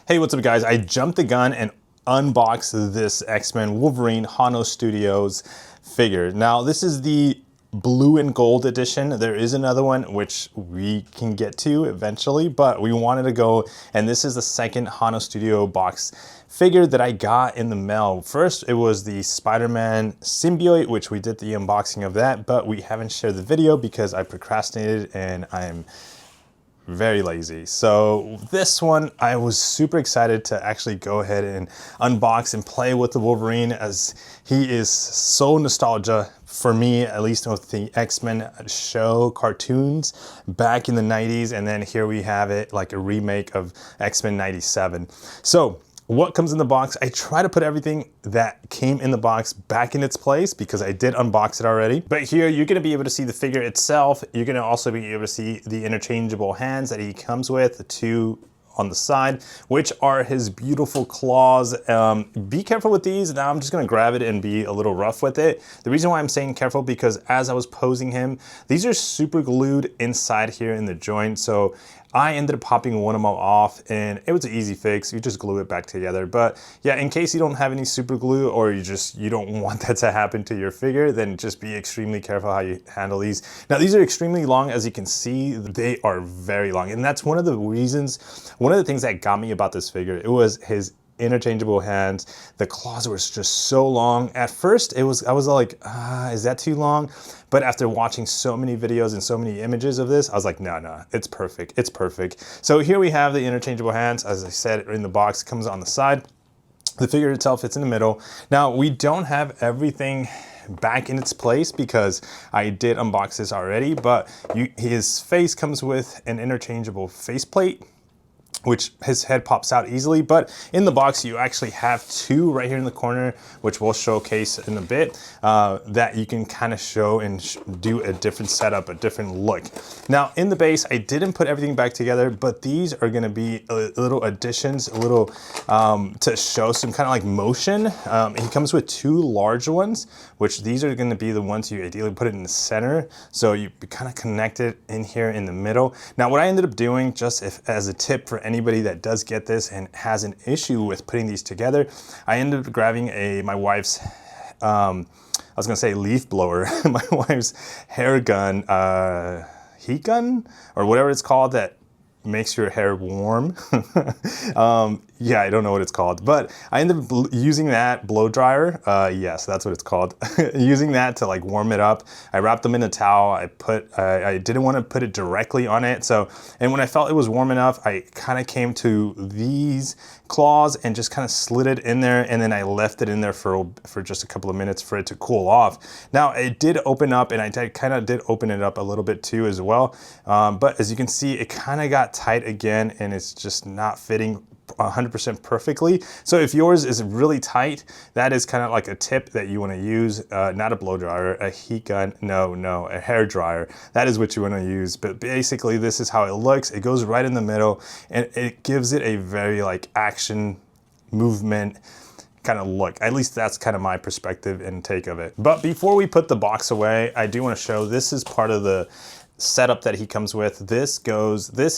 Hey, what's up guys? I jumped the gun and unboxed this X-Men Wolverine Hono Studios figure. Now, this is the blue and gold edition. There is another one which we can get to eventually, but we wanted to go, and this is the second Hono Studio box figure that I got in the mail. First, it was the Spider-Man symbiote, which we did the unboxing of that, but we haven't shared the video because I procrastinated and I'm very lazy. So this one, I was super excited to actually go ahead and unbox and play with the Wolverine, as he is so nostalgia for me, at least with the X-Men show cartoons back in the 90s. And then here we have it like a remake of X-Men 97. So what comes in the box? I try to put everything that came in the box back in its place because I did unbox it already. But here you're gonna be able to see the figure itself. You're gonna also be able to see the interchangeable hands that he comes with, the two on the side, which are his beautiful claws. Be careful with these. Now I'm just gonna grab it and be a little rough with it. The reason why I'm saying careful, because as I was posing him, these are super glued inside here in the joint. So I ended up popping one of them off and it was an easy fix. You just glue it back together. But yeah, in case you don't have any super glue or you don't want that to happen to your figure, then just be extremely careful how you handle these. Now these are extremely long. As you can see, they are very long. And that's one of the reasons, one of the things that got me about this figure, it was his interchangeable hands. The claws were just so long. At first, I was like, is that too long? But after watching so many videos and so many images of this, I was like, no, it's perfect. It's perfect. So here we have the interchangeable hands. As I said, in the box, it comes on the side. The figure itself fits in the middle. Now, we don't have everything back in its place because I did unbox this already, but his face comes with an interchangeable faceplate, which his head pops out easily. But in the box, you actually have two right here in the corner, which we'll showcase in a bit, that you can kind of show and do a different setup, a different look. Now in the base, I didn't put everything back together, but these are gonna be little additions, a little to show some kind of like motion. He comes with two large ones, which these are gonna be the ones you ideally put it in the center. So you kind of connect it in here in the middle. Now what I ended up doing, just as a tip for anybody that does get this and has an issue with putting these together, I ended up grabbing my wife's, I was gonna say leaf blower, my wife's hair gun, heat gun, or whatever it's called, that makes your hair warm. Yeah, I don't know what it's called, but I ended up using that blow dryer. Yes, that's what it's called. Using that to like warm it up. I wrapped them in a towel. I didn't want to put it directly on it. So, and when I felt it was warm enough, I kind of came to these claws and just kind of slid it in there, and then I left it in there for just a couple of minutes for it to cool off. Now it did open up, and I kind of did open it up a little bit too as well. But as you can see, it kind of got tight again, and it's just not fitting 100% perfectly. So if yours is really tight, that is kind of like a tip that you want to use. Not a blow dryer, a heat gun, no, a hair dryer. That is what you want to use. But basically this is how it looks. It goes right in the middle, and it gives it a very like action movement kind of look. At least that's kind of my perspective and take of it. But before we put the box away, I do want to show, this is part of the setup that he comes with. This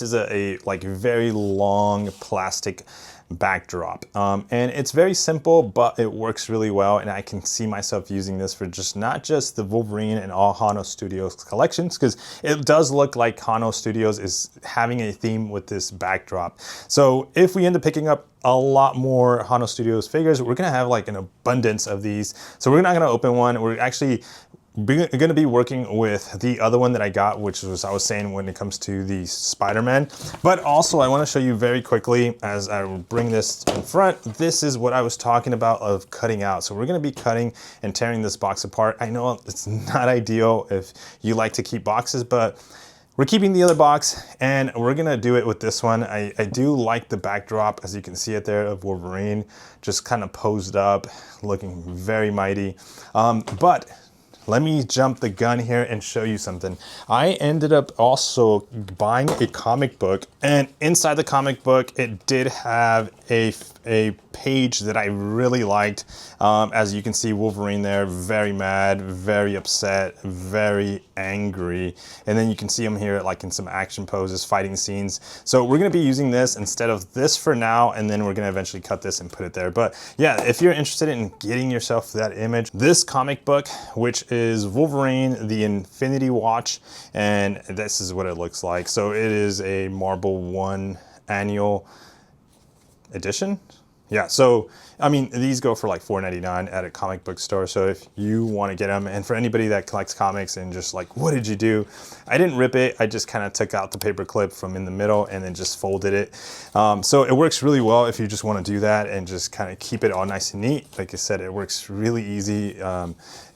is a like very long plastic backdrop, and it's very simple, but it works really well, and I can see myself using this for not just the Wolverine and all Hono Studios collections, because it does look like Hono Studios is having a theme with this backdrop. So if we end up picking up a lot more Hono Studios figures, we're gonna have like an abundance of these. So we're not gonna open one. We're actually going to be working with the other one that I got, which was, I was saying, when it comes to the Spider-Man. But also I want to show you very quickly, as I bring this in front, this is what I was talking about of cutting out. So we're going to be cutting and tearing this box apart. I know it's not ideal if you like to keep boxes, but we're keeping the other box, and we're gonna do it with this one. I do like the backdrop, as you can see it there, of Wolverine, just kind of posed up, looking very mighty. But let me jump the gun here and show you something. I ended up also buying a comic book, and inside the comic book, it did have a page that I really liked. As you can see, Wolverine there, very mad, very upset, very angry. And then you can see him here like in some action poses, fighting scenes. So we're gonna be using this instead of this for now, and then we're gonna eventually cut this and put it there. But yeah, if you're interested in getting yourself that image, this comic book, which is Wolverine, the Infinity Watch, and this is what it looks like. So it is a Marvel 1 annual edition. Yeah, so I mean, these go for like $4.99 at a comic book store. So if you want to get them, and for anybody that collects comics and just like, what did you do? I didn't rip it. I just kind of took out the paper clip from in the middle and then just folded it. So it works really well if you just want to do that and just kind of keep it all nice and neat. Like I said, it works really easy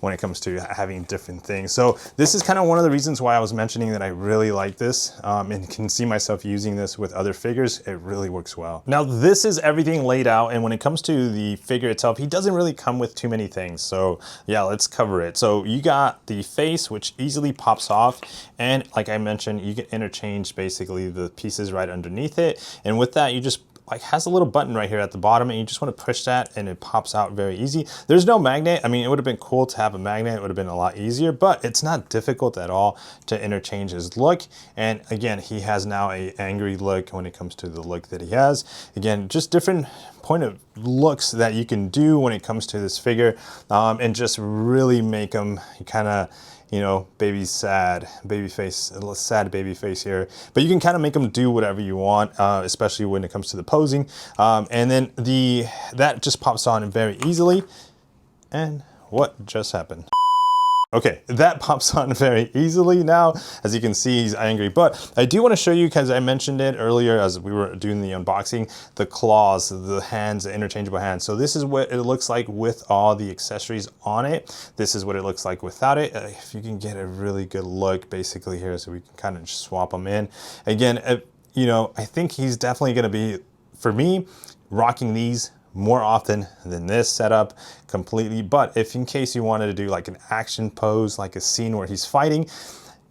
when it comes to having different things. So this is kind of one of the reasons why I was mentioning that I really like this and can see myself using this with other figures. It really works well. Now this is everything laid out, and when it comes to the figure itself, he doesn't really come with too many things. So yeah, let's cover it. So you got the face, which easily pops off, and like I mentioned, you can interchange basically the pieces right underneath it. And with that, you just like has a little button right here at the bottom, and you just want to push that and it pops out very easy. There's no magnet. I mean, it would have been cool to have a magnet. It would have been a lot easier, but it's not difficult at all to interchange his look. And again, he has now a angry look when it comes to the look that he has. Again, just different point of looks that you can do when it comes to this figure, and just really make him kind of, you know, sad baby face here. But you can kind of make them do whatever you want, especially when it comes to the posing. And then that just pops on very easily. And what just happened? Okay, that pops on very easily now. As you can see, he's angry. But I do want to show you, because I mentioned it earlier as we were doing the unboxing, the claws, the hands, the interchangeable hands. So this is what it looks like with all the accessories on it. This is what it looks like without it. If you can get a really good look basically here, so we can kind of just swap them in. Again, you know, I think he's definitely going to be, for me, rocking these more often than this setup completely. But if in case you wanted to do like an action pose, like a scene where he's fighting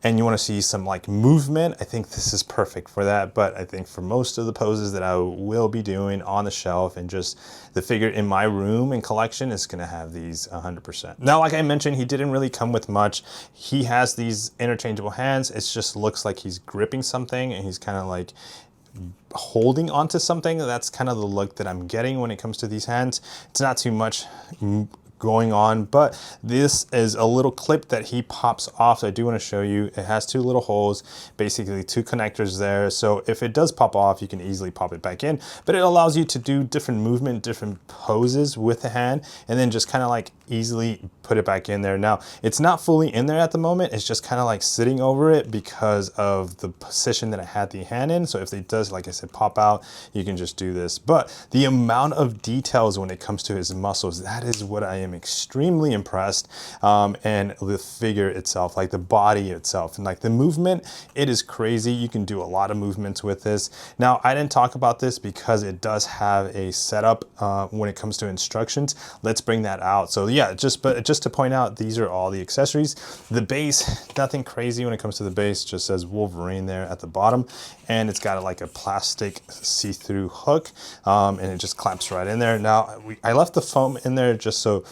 and you want to see some like movement, I think this is perfect for that. But I think for most of the poses that I will be doing on the shelf and just the figure in my room and collection is going to have these 100%. Now, like I mentioned, he didn't really come with much. He has these interchangeable hands. It just looks like he's gripping something and he's kind of like holding onto something. That's kind of the look that I'm getting when it comes to these hands. It's not too much going on, but this is a little clip that he pops off. So I do want to show you. It has two little holes, basically two connectors there. So if it does pop off, you can easily pop it back in, but it allows you to do different movement, different poses with the hand, and then just kind of like easily put it back in there. Now, it's not fully in there at the moment. It's just kind of like sitting over it because of the position that I had the hand in. So if it does, like I said, pop out, you can just do this. But the amount of details when it comes to his muscles, that is what I am extremely impressed. And the figure itself, like the body itself, and like the movement, it is crazy. You can do a lot of movements with this. Now, I didn't talk about this because it does have a setup when it comes to instructions. Let's bring that out. So yeah, just to point out, these are all the accessories. The base, nothing crazy when it comes to the base, just says Wolverine there at the bottom, and it's got like a plastic see-through hook, and it just claps right in there. Now, I left the foam in there just so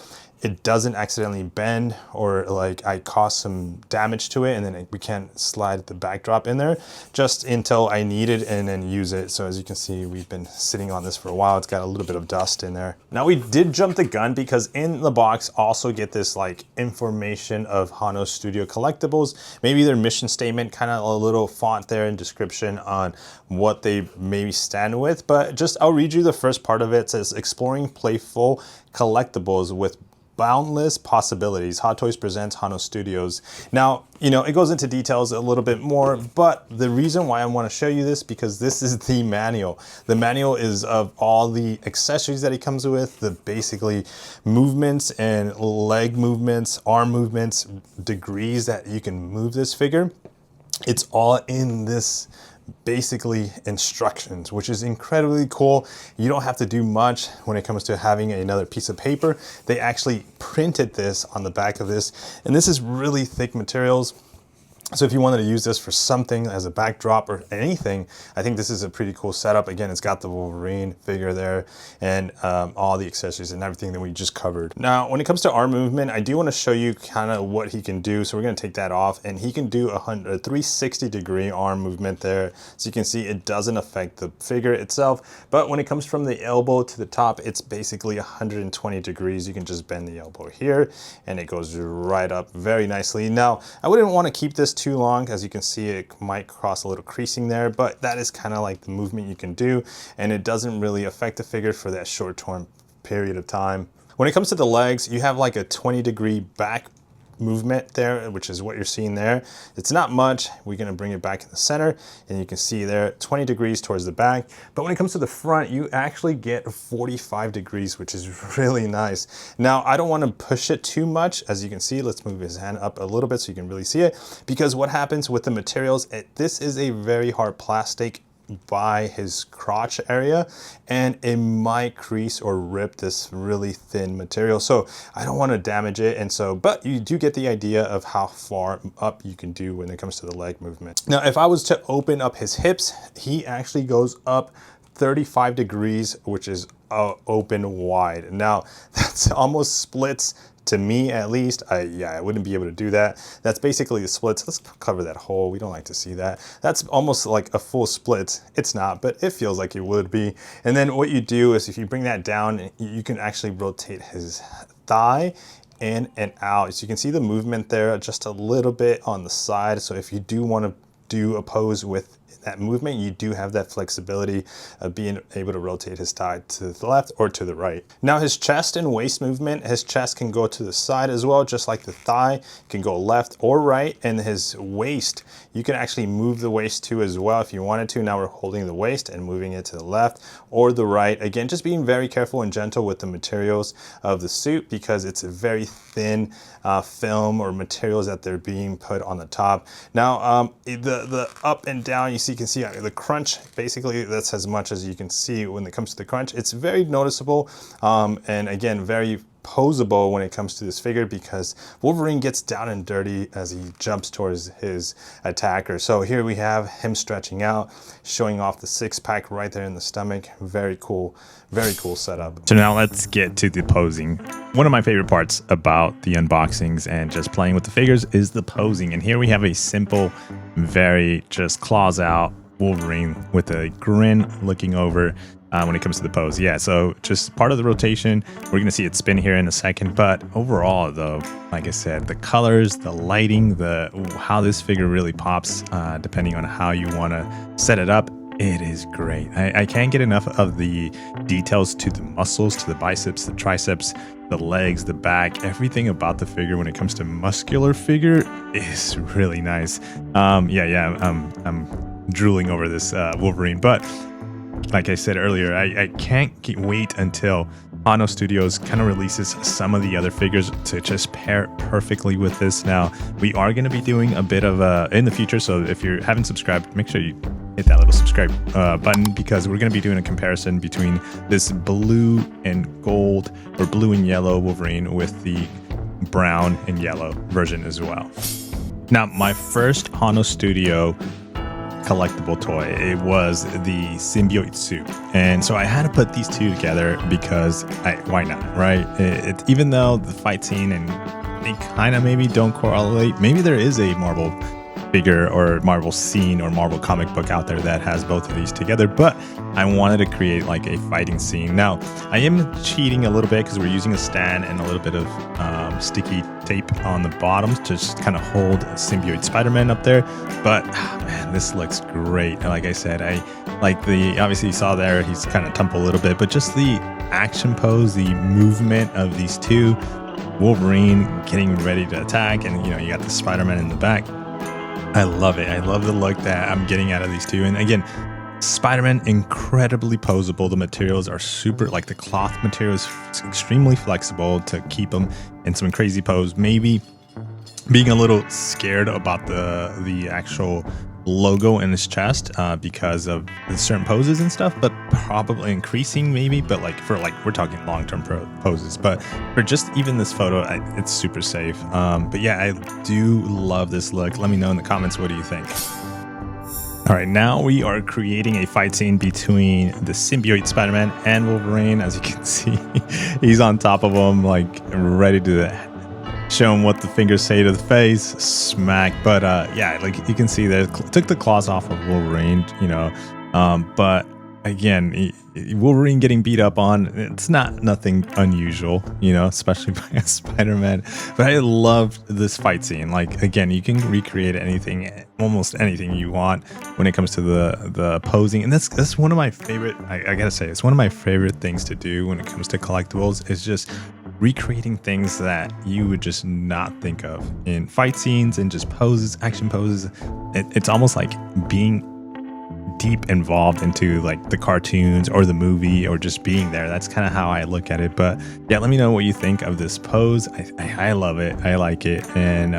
it doesn't accidentally bend or like I cause some damage to it, and then we can't slide the backdrop in there just until I need it and then use it. So as you can see, we've been sitting on this for a while. It's got a little bit of dust in there. Now, we did jump the gun because in the box also get this like information of Hono Studio collectibles, maybe their mission statement, kind of a little font there and description on what they maybe stand with. But just I'll read you the first part of it. It says, exploring playful collectibles with boundless possibilities. Hot Toys presents Hono Studios. Now, you know, it goes into details a little bit more, but the reason why I want to show you this, because this is the manual. The manual is of all the accessories that it comes with, the basically movements and leg movements, arm movements, degrees that you can move this figure. It's all in this basically instructions, which is incredibly cool. You don't have to do much when it comes to having another piece of paper. They actually printed this on the back of this, and this is really thick materials. So if you wanted to use this for something as a backdrop or anything, I think this is a pretty cool setup. Again, it's got the Wolverine figure there and all the accessories and everything that we just covered. Now, when it comes to arm movement, I do want to show you kind of what he can do. So we're going to take that off, and he can do a 360-degree arm movement there. So you can see it doesn't affect the figure itself. But when it comes from the elbow to the top, it's basically 120 degrees. You can just bend the elbow here, and it goes right up very nicely. Now, I wouldn't want to keep this too long. As you can see, it might cross a little creasing there, but that is kind of like the movement you can do, and it doesn't really affect the figure for that short-term period of time. When it comes to the legs, you have like a 20-degree back movement there, which is what you're seeing there. It's not much. We're going to bring it back in the center, and you can see there 20 degrees towards the back. But when it comes to the front, you actually get 45 degrees, which is really nice. Now, I don't want to push it too much. As you can see, let's move his hand up a little bit so you can really see it, because what happens with the materials, this is a very hard plastic by his crotch area, and it might crease or rip this really thin material. So I don't want to damage it, and so, but you do get the idea of how far up you can do when it comes to the leg movement. Now, if I was to open up his hips, he actually goes up 35 degrees, which is open wide. Now, that's almost splits. To me, at least, I wouldn't be able to do that. That's basically the splits. Let's cover that hole. We don't like to see that. That's almost like a full split. It's not, but it feels like it would be. And then what you do is if you bring that down, you can actually rotate his thigh in and out. So you can see the movement there just a little bit on the side. So if you do want to do a pose with that movement, you do have that flexibility of being able to rotate his thigh to the left or to the right. Now, his chest and waist movement, his chest can go to the side as well, just like the thigh can go left or right. And his waist, you can actually move the waist too as well if you wanted to. Now we're holding the waist and moving it to the left or the right. Again, just being very careful and gentle with the materials of the suit, because it's a very thin film or materials that they're being put on the top. Now, the up and down, you can see the crunch, basically that's as much as you can see when it comes to the crunch. It's very noticeable, and again, very posable when it comes to this figure, because Wolverine gets down and dirty as he jumps towards his attacker. So here we have him stretching out, showing off the six-pack right there in the stomach. Very cool setup. So now let's get to the posing. One of my favorite parts about the unboxings and just playing with the figures is the posing. And here we have a simple, very just claws out Wolverine with a grin looking over. When it comes to the pose, yeah, so just part of the rotation. We're gonna see it spin here in a second, but overall though, like I said, the colors, the lighting, how this figure really pops, depending on how you want to set it up, it is great. I can't get enough of the details to the muscles, to the biceps, the triceps, the legs, the back. Everything about the figure when it comes to muscular figure is really nice. I'm drooling over this Wolverine, but like I said earlier, I can't wait until Hono Studios kind of releases some of the other figures to just pair perfectly with this. Now, we are going to be doing a bit of in the future, so if you haven't subscribed, make sure you hit that little subscribe button, because we're going to be doing a comparison between this blue and gold, or blue and yellow Wolverine with the brown and yellow version as well. Now, my first Hono Studio collectible toy, it was the symbiote suit, and so I had to put these two together because why not, right? Even though the fight scene and they kind of maybe don't correlate, maybe there is a Marvel figure or Marvel scene or Marvel comic book out there that has both of these together, but I wanted to create like a fighting scene. Now, I am cheating a little bit because we're using a stand and a little bit of sticky tape on the bottoms to just kind of hold symbiote Spider-Man up there, but man, this looks great. And like I said, obviously you saw there, he's kind of tumbled a little bit, but just the action pose, the movement of these two, Wolverine getting ready to attack, and you got the Spider-Man in the back. I love it. I love the look that I'm getting out of these two. And again, Spider-Man, incredibly posable. The materials are super, like the cloth material is extremely flexible to keep them in some crazy pose. Maybe being a little scared about the actual logo in his chest because of certain poses and stuff, but probably increasing maybe, but like for like we're talking long-term poses, but for just even this photo, it's super safe. But yeah, I do love this look. Let me know in the comments, what do you think? All right, now we are creating a fight scene between the symbiote Spider-Man and Wolverine. As you can see, he's on top of him, like ready to show him what the fingers say to the face. Smack. But yeah, like you can see there, took the claws off of Wolverine, you know. But again, Wolverine getting beat up on, it's nothing unusual, you know, especially by a Spider-Man. But I loved this fight scene. Like, again, you can recreate anything, almost anything you want when it comes to the posing. And that's one of my favorite, I gotta say, it's one of my favorite things to do when it comes to collectibles, is just recreating things that you would just not think of in fight scenes and just poses, action poses. It's almost like being deep involved into like the cartoons or the movie, or just being there. That's kind of how I look at it. But yeah, let me know what you think of this pose. I love it. I like it. And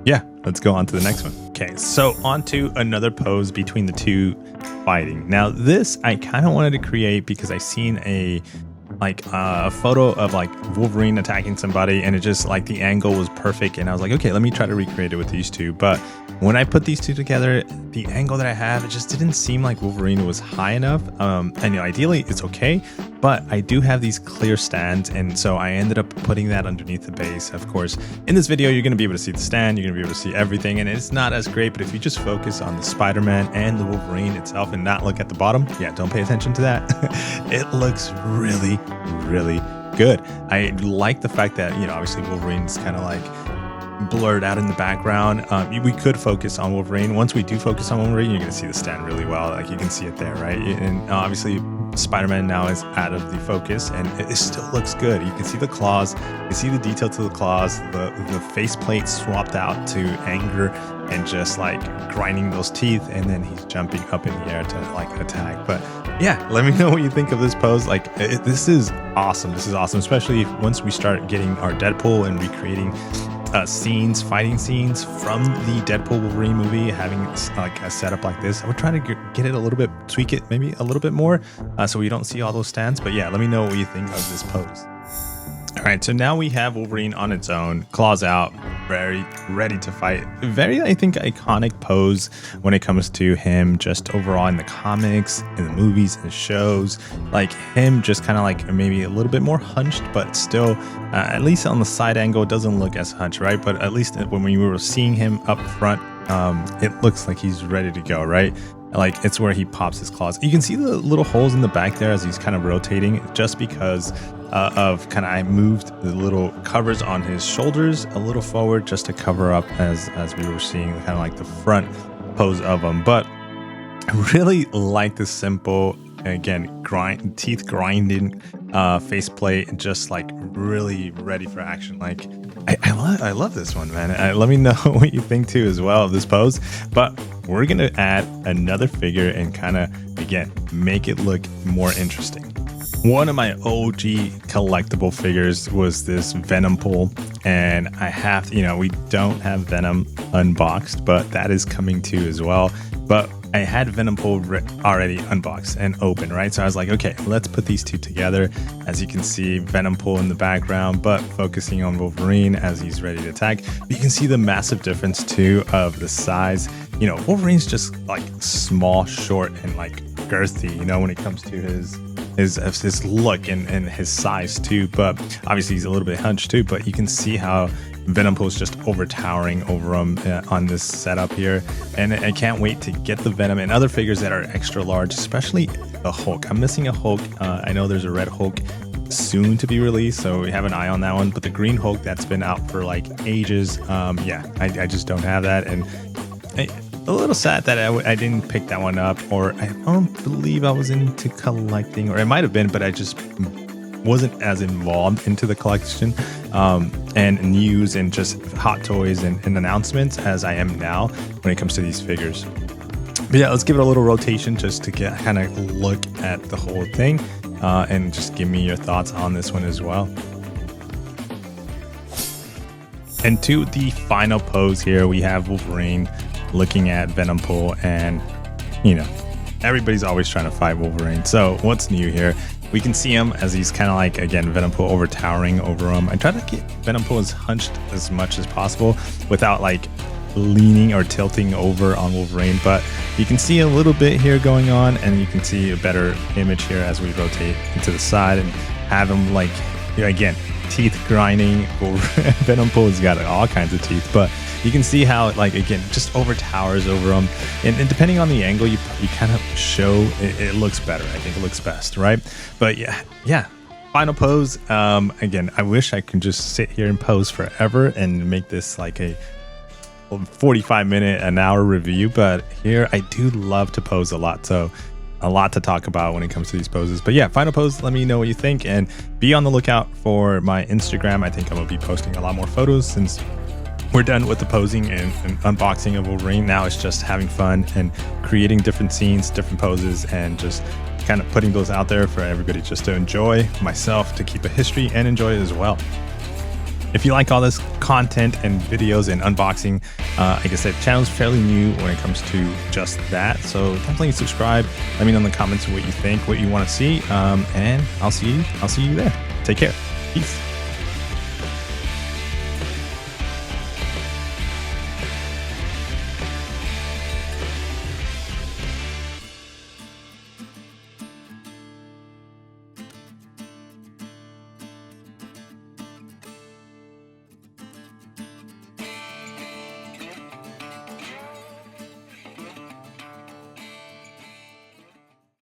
yeah, let's go on to the next one. Okay, so on to another pose between the two fighting. Now this I kind of wanted to create because I seen a photo of like Wolverine attacking somebody, and it just like the angle was perfect, and I was like, okay, let me try to recreate it with these two. But when I put these two together, the angle that I have, it just didn't seem like Wolverine was high enough. And you know, ideally it's okay, but I do have these clear stands, and so I ended up putting that underneath the base. Of course, in this video, you're going to be able to see the stand, you're going to be able to see everything, and it's not as great. But if you just focus on the Spider-Man and the Wolverine itself and not look at the bottom, yeah, don't pay attention to that. It looks really, really good. I like the fact that, you know, obviously Wolverine's kind of like blurred out in the background. We could focus on Wolverine. Once we do focus on Wolverine, you're going to see the stand really well. Like you can see it there, right? And obviously Spider-Man now is out of the focus, and it still looks good. You can see the claws, you see the detail to the claws, the faceplate swapped out to anger and just like grinding those teeth, and then he's jumping up in the air to like attack. But yeah, let me know what you think of this pose. Like this is awesome. This is awesome, especially once we start getting our Deadpool and recreating fighting scenes from the Deadpool Wolverine movie, having like a setup like this. I would try to get it a little bit, tweak it maybe a little bit more, so we don't see all those stands. But yeah, let me know what you think of this pose. All right, so now we have Wolverine on its own, claws out, very ready to fight. Very, I think, iconic pose when it comes to him just overall in the comics, in the movies, in the shows. Like him just kind of like maybe a little bit more hunched, but still, at least on the side angle, it doesn't look as hunched, right? But at least when we were seeing him up front, it looks like he's ready to go, right? Like it's where he pops his claws. You can see the little holes in the back there as he's kind of rotating, just because of kind of I moved the little covers on his shoulders a little forward just to cover up as we were seeing kind of like the front pose of him. But I really like this simple, again, teeth grinding faceplate, just like really ready for action. Like I love this one, man. Let me know what you think too as well of this pose. But we're gonna add another figure and kind of again make it look more interesting. One of my OG collectible figures was this Venom Pool, and I have, you know, we don't have Venom unboxed, but that is coming too as well. But I had Venom Pool already unboxed and open, right? So I was like, okay, let's put these two together. As you can see, Venom Pool in the background, but focusing on Wolverine as he's ready to attack. But you can see the massive difference too of the size. You know, Wolverine's just like small, short, and like girthy, you know, when it comes to his look and his size too. But obviously he's a little bit hunched too, but you can see how Venom Pool is just overtowering over him on this setup here. And I can't wait to get the Venom and other figures that are extra large, especially the Hulk. I'm missing a Hulk. I know there's a red Hulk soon to be released, so we have an eye on that one. But the green Hulk, that's been out for like ages. Yeah, I just don't have that. And a little sad that I didn't pick that one up, or I don't believe I was into collecting, or it might have been, but I just wasn't as involved into the collection and news and just hot toys and announcements as I am now when it comes to these figures. But yeah, let's give it a little rotation just to get kind of look at the whole thing and just give me your thoughts on this one as well. And to the final pose here, we have Wolverine looking at Venompool, and you know, everybody's always trying to fight Wolverine. So what's new here? We can see him as he's kind of like, again, Venompool overtowering over him. I try to get Venompool as hunched as much as possible without like leaning or tilting over on Wolverine, but you can see a little bit here going on, and you can see a better image here as we rotate into the side and have him like, you know, again, teeth grinding over. Venompool's got all kinds of teeth, but you can see how it, like, again, just overtowers over him, and depending on the angle you kind of show, it looks better. I think it looks best, right? But yeah, final pose. Again, I wish I could just sit here and pose forever and make this like a 45-minute, an hour review, but here I do love to pose a lot, so a lot to talk about when it comes to these poses. But yeah, final pose, let me know what you think, and be on the lookout for my Instagram. I think I'm gonna be posting a lot more photos since we're done with the posing and unboxing of Wolverine. Now it's just having fun and creating different scenes, different poses, and just kind of putting those out there for everybody just to enjoy, myself to keep a history and enjoy it as well. If you like all this content and videos and unboxing, like I said, the channel is fairly new when it comes to just that. So definitely subscribe. Let me know in the comments what you think, what you want to see, and I'll see you there. Take care. Peace.